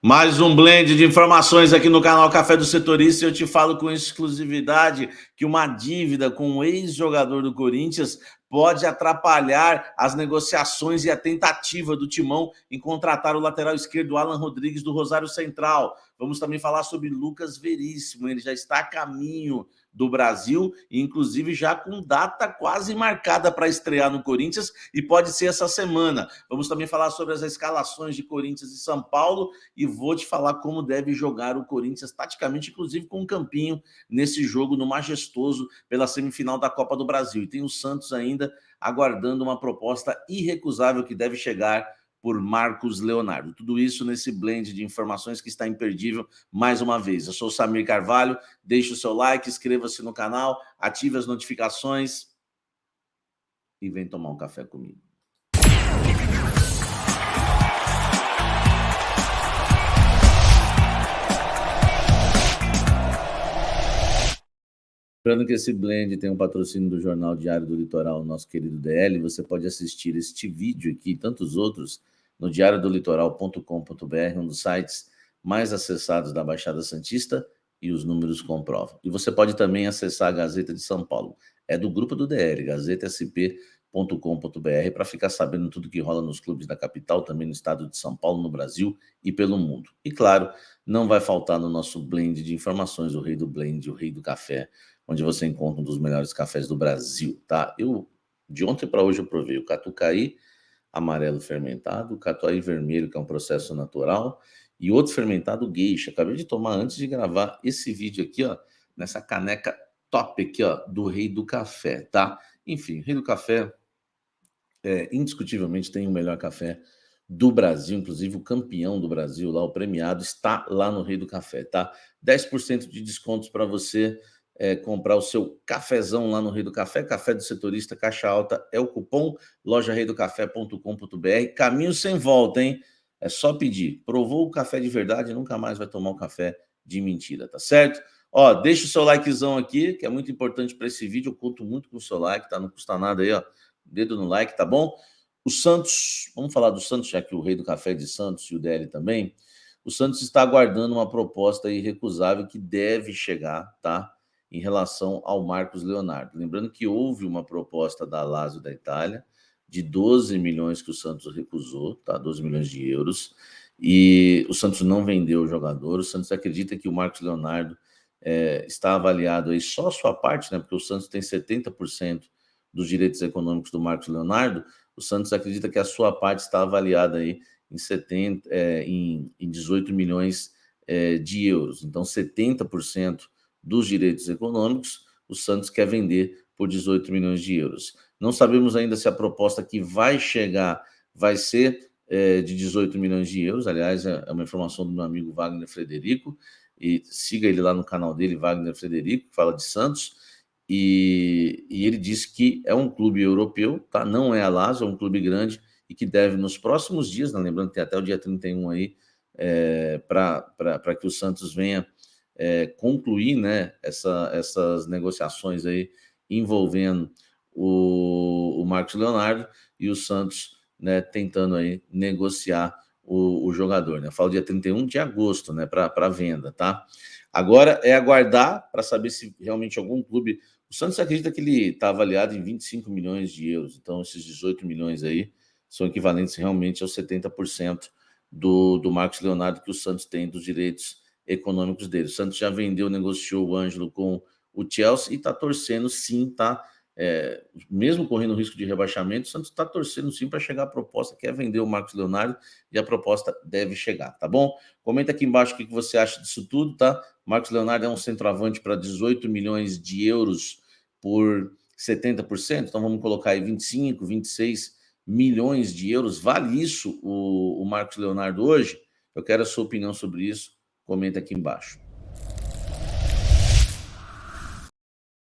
Mais um blend de informações aqui no canal Café do Setorista. Eu te falo com exclusividade que uma dívida com um ex-jogador do Corinthians pode atrapalhar as negociações e a tentativa do Timão em contratar o lateral esquerdo Alan Rodrigues do Rosário Central. Vamos também falar sobre Lucas Veríssimo. Ele já está a caminho do Brasil, inclusive já com data quase marcada para estrear no Corinthians, e pode ser essa semana. Vamos também falar sobre as escalações de Corinthians e São Paulo, e vou te falar como deve jogar o Corinthians taticamente, inclusive com um campinho nesse jogo no Majestoso pela semifinal da Copa do Brasil. E tem o Santos ainda aguardando uma proposta irrecusável que deve chegar por Marcos Leonardo. Tudo isso nesse blend de informações que está imperdível mais uma vez. Eu sou o Samir Carvalho, deixe o seu like, inscreva-se no canal, ative as notificações e vem tomar um café comigo. Lembrando que esse blend tem um patrocínio do Jornal Diário do Litoral, nosso querido DL. Você pode assistir este vídeo aqui e tantos outros no diariodolitoral.com.br, um dos sites mais acessados da Baixada Santista, e os números comprovam. E você pode também acessar a Gazeta de São Paulo. É do grupo do DL, gazetasp.com.br, para ficar sabendo tudo que rola nos clubes da capital, também no estado de São Paulo, no Brasil e pelo mundo. E claro, não vai faltar no nosso blend de informações, o rei do blend, o rei do café, onde você encontra um dos melhores cafés do Brasil, tá? De ontem para hoje, eu provei o Catucaí amarelo fermentado, o Catucaí vermelho, que é um processo natural, e outro fermentado Geisha. Acabei de tomar antes de gravar esse vídeo aqui, ó, nessa caneca top aqui, ó, do Rei do Café, tá? Enfim, Rei do Café, indiscutivelmente tem o melhor café do Brasil, inclusive o campeão do Brasil, lá o premiado, está lá no Rei do Café, tá? 10% de descontos para você comprar o seu cafezão lá no Rei do Café, Café do Setorista, caixa alta é o cupom, lojareidocafé.com.br, caminho sem volta, hein? É só pedir. Provou o café de verdade, nunca mais vai tomar um café de mentira, tá certo? Ó, deixa o seu likezão aqui, que é muito importante para esse vídeo, eu conto muito com o seu like, tá? Não custa nada aí, ó, dedo no like, tá bom? O Santos, vamos falar do Santos, já que o Rei do Café é de Santos e o DL também. O Santos está aguardando uma proposta irrecusável que deve chegar, tá? Em relação ao Marcos Leonardo. Lembrando que houve uma proposta da Lazio da Itália de 12 milhões que o Santos recusou, tá? 12 milhões de euros, e o Santos não vendeu o jogador. O Santos acredita que o Marcos Leonardo está avaliado aí só a sua parte, né? Porque o Santos tem 70% dos direitos econômicos do Marcos Leonardo. O Santos acredita que a sua parte está avaliada aí em 18 milhões de euros. Então, 70% dos direitos econômicos, o Santos quer vender por 18 milhões de euros. Não sabemos ainda se a proposta que vai chegar vai ser de 18 milhões de euros. Aliás, é uma informação do meu amigo Wagner Frederico, e siga ele lá no canal dele, Wagner Frederico, que fala de Santos, e ele disse que é um clube europeu, tá? Não é a Lazio, é um clube grande e que deve, nos próximos dias, né? Lembrando que tem até o dia 31 aí, para que o Santos venha concluir, né, essas negociações aí envolvendo o Marcos Leonardo e o Santos, né, tentando aí negociar o jogador, né? Eu falo dia 31 de agosto, né, para venda, tá? Agora é aguardar para saber se realmente algum clube... O Santos acredita que ele está avaliado em 25 milhões de euros, então esses 18 milhões aí são equivalentes realmente aos 70% do Marcos Leonardo que o Santos tem dos direitos econômicos dele. O Santos já vendeu, negociou o Ângelo com o Chelsea e está torcendo sim, tá? Mesmo correndo o risco de rebaixamento, o Santos está torcendo sim para chegar a proposta, quer vender o Marcos Leonardo, e a proposta deve chegar, tá bom? Comenta aqui embaixo o que você acha disso tudo, tá? Marcos Leonardo é um centroavante para 18 milhões de euros por 70%, então vamos colocar aí 25, 26 milhões de euros. Vale isso o Marcos Leonardo hoje? Eu quero a sua opinião sobre isso. Comenta aqui embaixo.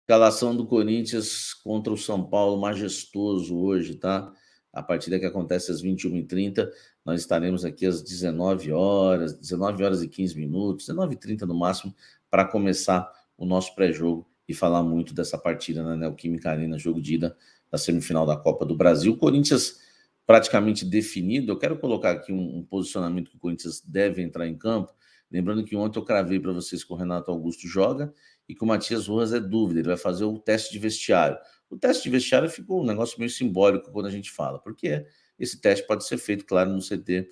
Escalação do Corinthians contra o São Paulo, majestoso hoje, tá? A partida que acontece às 21h30, nós estaremos aqui às 19 horas e 15 minutos, 19h30 no máximo, para começar o nosso pré-jogo e falar muito dessa partida na Neoquímica Arena, jogo de ida da semifinal da Copa do Brasil. O Corinthians praticamente definido, eu quero colocar aqui um posicionamento que o Corinthians deve entrar em campo. Lembrando que ontem eu cravei para vocês que o Renato Augusto joga e que o Matias Rojas é dúvida, ele vai fazer o teste de vestiário. O teste de vestiário ficou um negócio meio simbólico quando a gente fala, porque esse teste pode ser feito, claro, no CT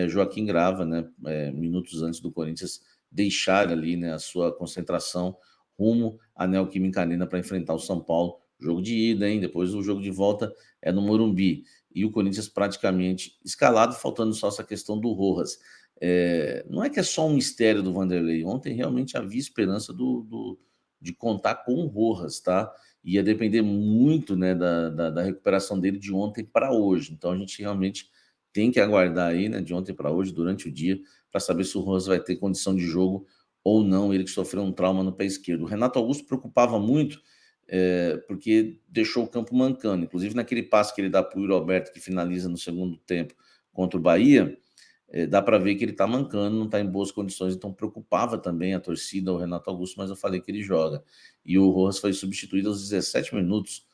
Joaquim Grava, né, minutos antes do Corinthians deixar ali, né, a sua concentração rumo à Neoquímica Arena para enfrentar o São Paulo. Jogo de ida, hein? Depois o jogo de volta é no Morumbi. E o Corinthians praticamente escalado, faltando só essa questão do Rojas. Não é que é só um mistério do Vanderlei. Ontem realmente havia esperança de contar com o Rojas, tá? Ia depender muito, né, da recuperação dele de ontem para hoje. Então a gente realmente tem que aguardar aí, né, de ontem para hoje, durante o dia, para saber se o Rojas vai ter condição de jogo ou não, ele que sofreu um trauma no pé esquerdo. O Renato Augusto preocupava muito, porque deixou o campo mancando. Inclusive, naquele passe que ele dá para o Yuri Alberto, que finaliza no segundo tempo contra o Bahia, dá para ver que ele está mancando, não está em boas condições, então preocupava também a torcida, o Renato Augusto, mas eu falei que ele joga. E o Rojas foi substituído aos 17 minutos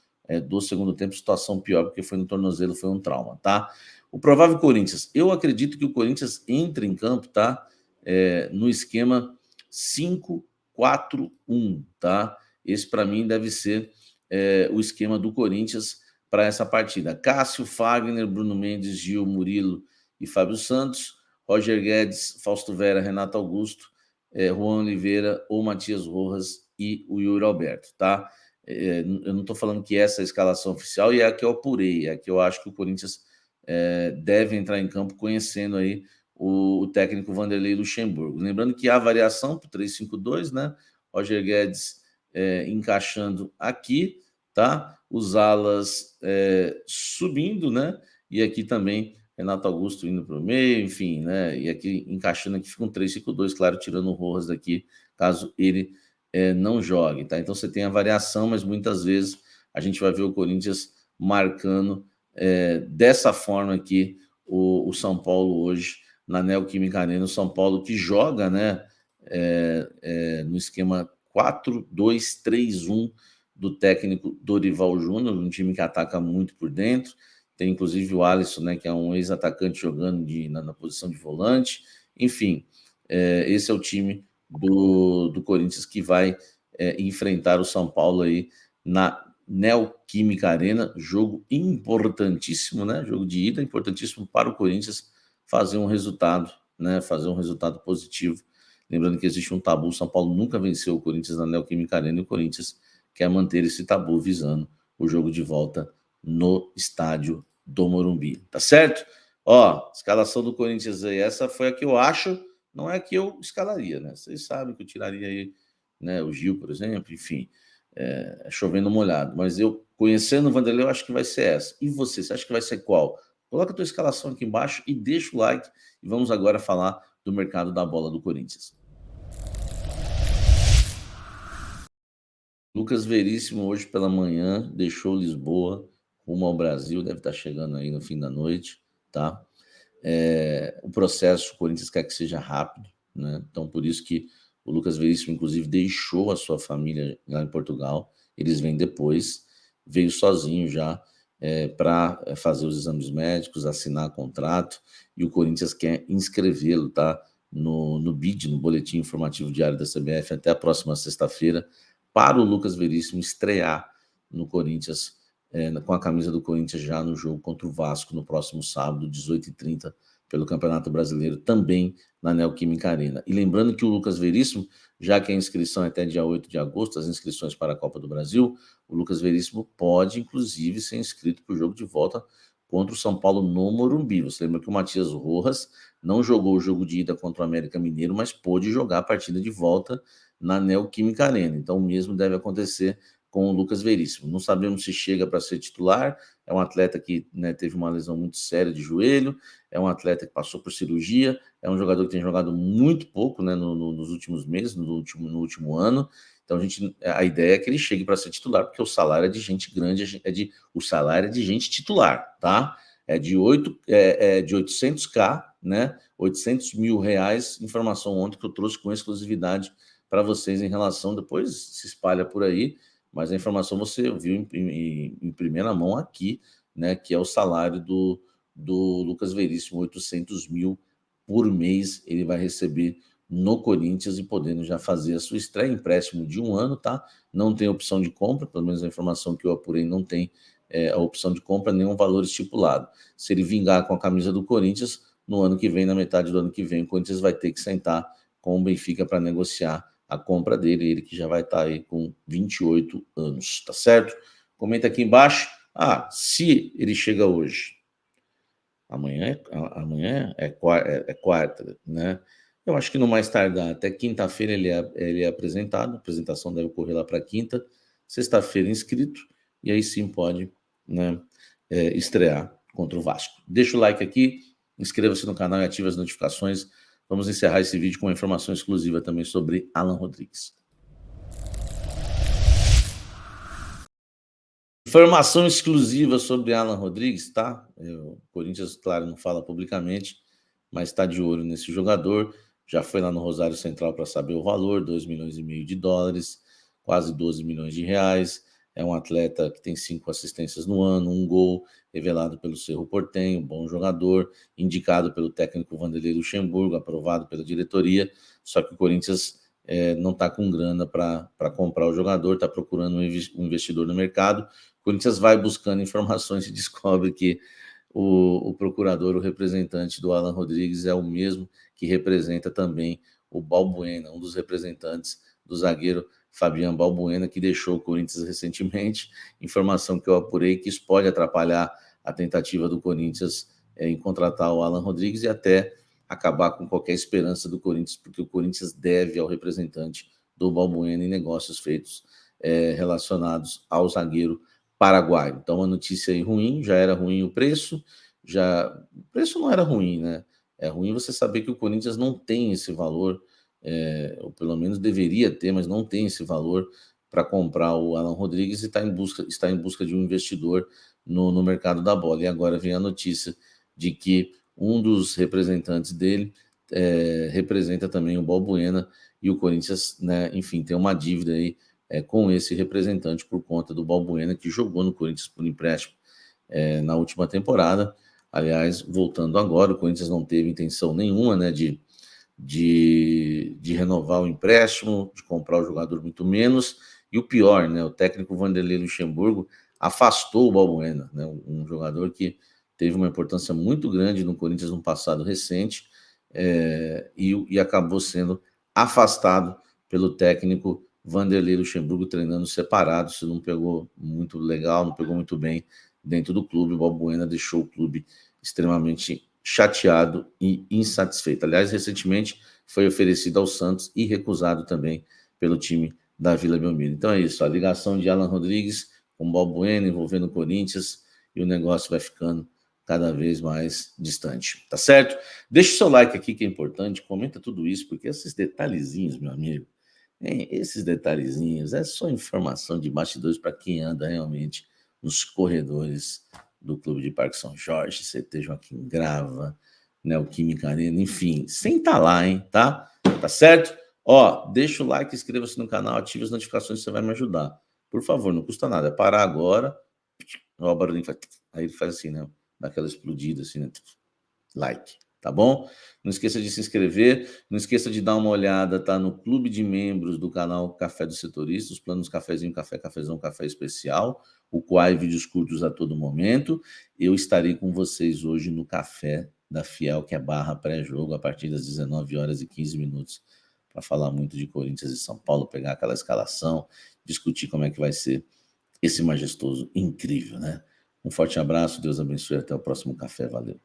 do segundo tempo, situação pior, porque foi no tornozelo, foi um trauma, tá? O provável Corinthians, eu acredito que o Corinthians entre em campo, tá? No esquema 5-4-1, tá? Esse, para mim, deve ser o esquema do Corinthians para essa partida. Cássio, Fagner, Bruno Mendes, Gil, Murilo e Fábio Santos, Roger Guedes, Fausto Vera, Renato Augusto, Juan Oliveira ou Matias Rojas e o Yuri Alberto, tá? Eu não estou falando que essa é a escalação oficial e é a que eu apurei, é a que eu acho que o Corinthians deve entrar em campo conhecendo aí o técnico Vanderlei Luxemburgo. Lembrando que há variação para o 3-5-2, né? Roger Guedes encaixando aqui, tá? Os alas subindo, né? E aqui também Renato Augusto indo para o meio, enfim, né? E aqui encaixando aqui fica um 3-5-2, claro, tirando o Rojas daqui, caso ele não jogue, tá? Então você tem a variação, mas muitas vezes a gente vai ver o Corinthians marcando dessa forma aqui o São Paulo hoje na Neoquímica Arena, o São Paulo que joga, né, no esquema 4-2-3-1 do técnico Dorival Júnior, um time que ataca muito por dentro, tem inclusive o Alisson, né, que é um ex-atacante jogando na posição de volante, enfim, esse é o time do Corinthians que vai enfrentar o São Paulo aí na Neoquímica Arena, jogo importantíssimo, né? Jogo de ida, importantíssimo para o Corinthians fazer um resultado, né? Fazer um resultado positivo. Lembrando que existe um tabu, São Paulo nunca venceu o Corinthians na Neoquímica Arena e o Corinthians quer manter esse tabu visando o jogo de volta no estádio do Morumbi, tá certo? Ó, escalação do Corinthians aí, essa foi a que eu acho, não é a que eu escalaria, né? Vocês sabem que eu tiraria aí, né, o Gil, por exemplo, enfim, chovendo molhado. Mas eu, conhecendo o Vanderlei, eu acho que vai ser essa. E você acha que vai ser qual? Coloca a tua escalação aqui embaixo e deixa o like. E vamos agora falar do mercado da bola do Corinthians. Lucas Veríssimo, hoje pela manhã, deixou Lisboa rumo ao Brasil, deve estar chegando aí no fim da noite, tá? O processo, o Corinthians quer que seja rápido, né? Então, por isso que o Lucas Veríssimo, inclusive, deixou a sua família lá em Portugal. Eles vêm depois, veio sozinho já para fazer os exames médicos, assinar contrato, e o Corinthians quer inscrevê-lo, tá? No BID, no Boletim Informativo Diário da CBF, até a próxima sexta-feira, para o Lucas Veríssimo estrear no Corinthians, com a camisa do Corinthians já no jogo contra o Vasco no próximo sábado, 18h30, pelo Campeonato Brasileiro, também na Neoquímica Arena. E lembrando que o Lucas Veríssimo, já que a inscrição é até dia 8 de agosto, as inscrições para a Copa do Brasil, o Lucas Veríssimo pode, inclusive, ser inscrito para o jogo de volta contra o São Paulo no Morumbi. Você lembra que o Matias Rojas não jogou o jogo de ida contra o América Mineiro, mas pôde jogar a partida de volta na Neoquímica Arena. Então, o mesmo deve acontecer com o Lucas Veríssimo. Não sabemos se chega para ser titular, é um atleta que, né, teve uma lesão muito séria de joelho, é um atleta que passou por cirurgia, é um jogador que tem jogado muito pouco, né, nos últimos meses, no último ano. Então a ideia é que ele chegue para ser titular, porque o salário é de gente grande, o salário é de gente titular, tá? É de 800k, né? 800 mil reais. Informação ontem que eu trouxe com exclusividade para vocês em relação, depois se espalha por aí, mas a informação você viu em primeira mão aqui, né? Que é o salário do Lucas Veríssimo, 800 mil por mês ele vai receber no Corinthians e podendo já fazer a sua estreia, empréstimo de 1 ano, tá? Não tem opção de compra, pelo menos a informação que eu apurei não tem a opção de compra, nenhum valor estipulado. Se ele vingar com a camisa do Corinthians, no ano que vem, na metade do ano que vem, o Corinthians vai ter que sentar com o Benfica para negociar a compra dele, ele que já vai estar aí com 28 anos, tá certo? Comenta aqui embaixo. Se ele chega hoje, amanhã é quarta, né? Eu acho que no mais tardar, até quinta-feira ele é apresentado, a apresentação deve ocorrer lá para quinta, sexta-feira inscrito, e aí sim pode, né, estrear contra o Vasco. Deixa o like aqui, inscreva-se no canal e ative as notificações. Vamos encerrar esse vídeo com uma informação exclusiva também sobre Alan Rodrigues. Informação exclusiva sobre Alan Rodrigues, tá? O Corinthians, claro, não fala publicamente, mas está de olho nesse jogador. Já foi lá no Rosário Central para saber o valor, 2,5 milhões de dólares, quase 12 milhões de reais. É um atleta que tem 5 assistências no ano, 1 gol, revelado pelo Cerro Porteño, bom jogador, indicado pelo técnico Vanderlei Luxemburgo, aprovado pela diretoria, só que o Corinthians não está com grana para comprar o jogador, está procurando um investidor no mercado. O Corinthians vai buscando informações e descobre que o procurador, o representante do Alan Rodrigues é o mesmo que representa também o Balbuena, um dos representantes do zagueiro Fabian Balbuena, que deixou o Corinthians recentemente. Informação que eu apurei que isso pode atrapalhar a tentativa do Corinthians em contratar o Alan Rodrigues e até acabar com qualquer esperança do Corinthians, porque o Corinthians deve ao representante do Balbuena em negócios feitos relacionados ao zagueiro paraguaio. Então, uma notícia aí ruim, já era ruim o preço não era ruim, né? É ruim você saber que o Corinthians não tem esse valor, ou pelo menos deveria ter, mas não tem esse valor para comprar o Alan Rodrigues e está em busca de um investidor no mercado da bola. E agora vem a notícia de que um dos representantes dele representa também o Balbuena e o Corinthians, né, enfim, tem uma dívida aí com esse representante por conta do Balbuena, que jogou no Corinthians por empréstimo na última temporada. Aliás, voltando agora, o Corinthians não teve intenção nenhuma, né, de renovar o empréstimo, de comprar o jogador muito menos, e o pior, né, o técnico Vanderlei Luxemburgo afastou o Balbuena, né, um jogador que teve uma importância muito grande no Corinthians no passado recente, e acabou sendo afastado pelo técnico Vanderlei Luxemburgo, treinando separado. Isso não pegou muito legal, não pegou muito bem dentro do clube. O Balbuena deixou o clube extremamente chateado e insatisfeito. Aliás, recentemente foi oferecido ao Santos e recusado também pelo time da Vila Belmiro. Então é isso, a ligação de Alan Rodrigues com o Balbuena envolvendo o Corinthians, e o negócio vai ficando cada vez mais distante, tá certo? Deixa o seu like aqui que é importante, comenta tudo isso, porque esses detalhezinhos, meu amigo, esses detalhezinhos é só informação de bastidores para quem anda realmente nos corredores do Clube de Parque São Jorge, CT Joaquim Grava, Neoquímica Arena, enfim, senta lá, hein, tá? Tá certo? Ó, deixa o like, inscreva-se no canal, ative as notificações, você vai me ajudar. Por favor, não custa nada, é parar agora, ó, o barulhinho faz, aí ele faz assim, né? Dá aquela explodida assim, né? Like, tá bom? Não esqueça de se inscrever, não esqueça de dar uma olhada, tá, no clube de membros do canal Café do Setorista, os planos cafezinho, café, cafezão, café especial, o Quai vídeos curtos a todo momento. Eu estarei com vocês hoje no Café da Fiel, que é barra pré-jogo, a partir das 19h15, para falar muito de Corinthians e São Paulo, pegar aquela escalação, discutir como é que vai ser esse majestoso incrível, né? Um forte abraço, Deus abençoe, até o próximo café, valeu.